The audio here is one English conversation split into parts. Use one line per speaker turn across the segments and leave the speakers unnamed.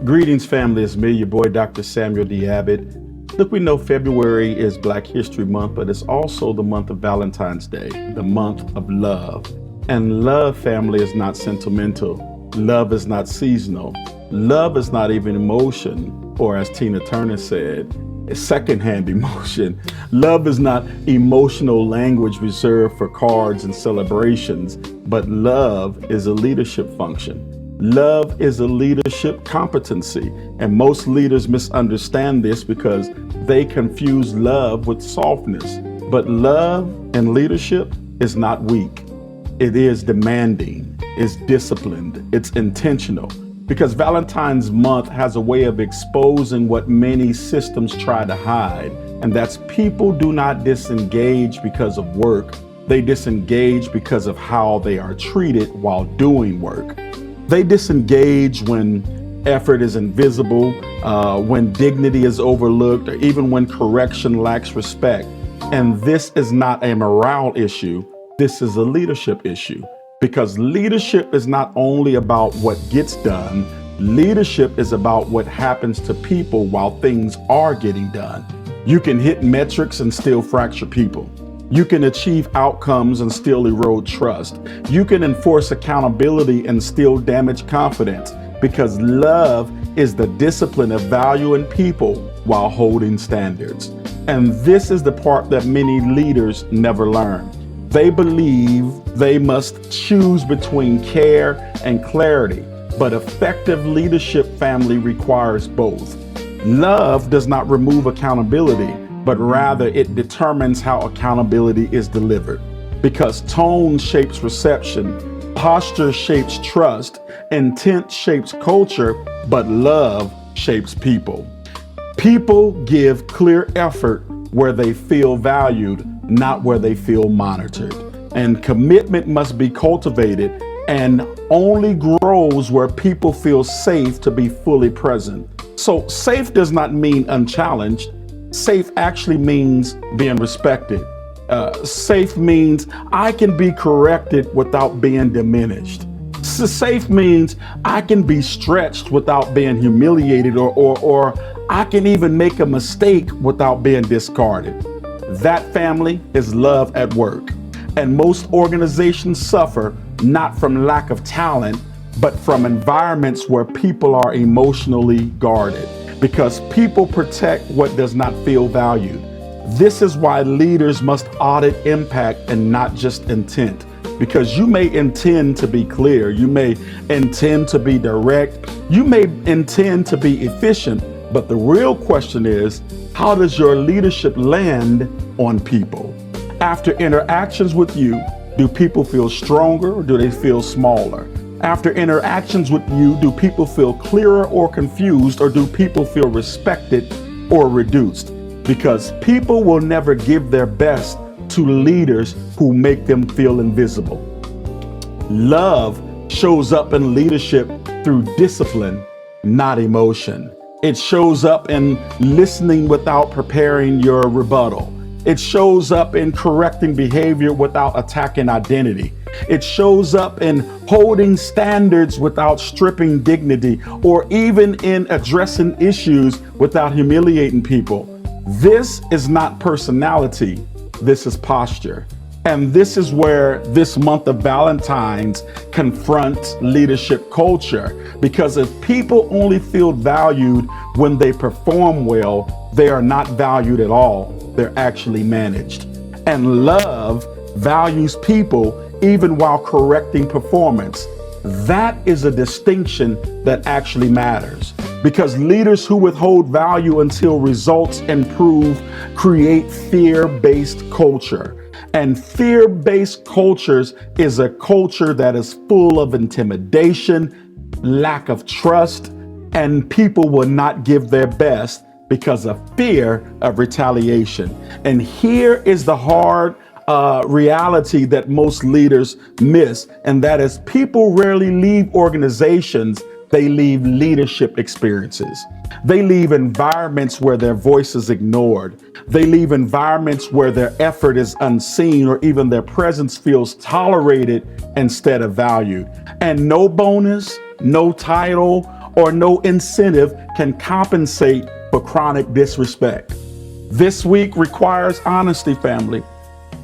Greetings, family. It's me, your boy, Dr. Samuel D. Abbott. Look, we know February is Black History Month, but it's also the month of Valentine's Day, the month of love. And love, family, is not sentimental. Love is not seasonal. Love is not even emotion, or as Tina Turner said, a secondhand emotion. Love is not emotional language reserved for cards and celebrations, but love is a leadership function. Love is a leadership competency, and most leaders misunderstand this because they confuse love with softness. But love and leadership is not weak. It is demanding, it's disciplined, it's intentional. Because Valentine's month has a way of exposing what many systems try to hide, and that's people do not disengage because of work. They disengage because of how they are treated while doing work. They disengage when effort is invisible, when dignity is overlooked, or even when correction lacks respect. And this is not a morale issue, this is a leadership issue. Because leadership is not only about what gets done, leadership is about what happens to people while things are getting done. You can hit metrics and still fracture people. You can achieve outcomes and still erode trust. You can enforce accountability and still damage confidence, because love is the discipline of valuing people while holding standards. And this is the part that many leaders never learn. They believe they must choose between care and clarity, but effective leadership, family, requires both. Love does not remove accountability, but rather it determines how accountability is delivered. Because tone shapes reception, posture shapes trust, intent shapes culture, but love shapes people. People give clear effort where they feel valued, not where they feel monitored. And commitment must be cultivated and only grows where people feel safe to be fully present. So safe does not mean unchallenged. Safe actually means being respected. Safe means I can be corrected without being diminished. Safe means I can be stretched without being humiliated, or I can even make a mistake without being discarded. That, family, is love at work. And most organizations suffer not from lack of talent, but from environments where people are emotionally guarded. Because people protect what does not feel valued. This is why leaders must audit impact and not just intent. Because you may intend to be clear, you may intend to be direct, you may intend to be efficient, but the real question is, how does your leadership land on people? After interactions with you, do people feel stronger or do they feel smaller? After interactions with you, do people feel clearer or confused, or do people feel respected or reduced? Because people will never give their best to leaders who make them feel invisible. Love shows up in leadership through discipline, not emotion. It shows up in listening without preparing your rebuttal. It shows up in correcting behavior without attacking identity. It shows up in holding standards without stripping dignity, or even in addressing issues without humiliating people. This is not personality, this is posture. And this is where this month of Valentine's confronts leadership culture. Because if people only feel valued when they perform well, they are not valued at all. They're actually managed. And love values people even while correcting performance. That is a distinction that actually matters. Because leaders who withhold value until results improve create fear-based culture. And fear-based cultures is a culture that is full of intimidation, lack of trust, and people will not give their best because of fear of retaliation. And here is the hard reality that most leaders miss, and that is people rarely leave organizations, they leave leadership experiences. They leave environments where their voice is ignored. They leave environments where their effort is unseen, or even their presence feels tolerated instead of valued. And no bonus, no title, or no incentive can compensate for chronic disrespect. This week requires honesty, family.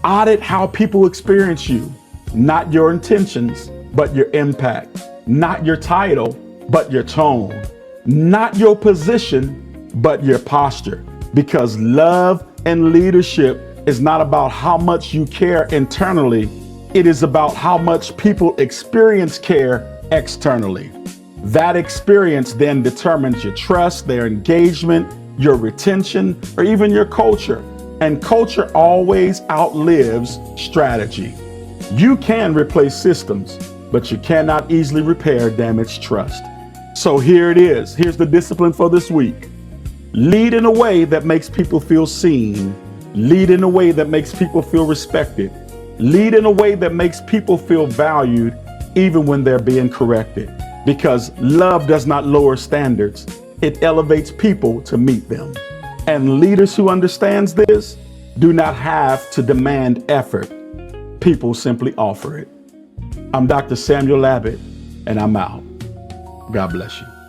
Audit how people experience you, not your intentions, but your impact, not your title, but your tone, not your position, but your posture. Because love and leadership is not about how much you care internally, it is about how much people experience care externally. That experience then determines your trust, their engagement, your retention, or even your culture. And culture always outlives strategy. You can replace systems, but you cannot easily repair damaged trust. So here it is. Here's the discipline for this week. Lead in a way that makes people feel seen. Lead in a way that makes people feel respected. Lead in a way that makes people feel valued, even when they're being corrected. Because love does not lower standards. It elevates people to meet them. And leaders who understands this do not have to demand effort. People simply offer it. I'm Dr. Samuel Abbott, and I'm out. God bless you.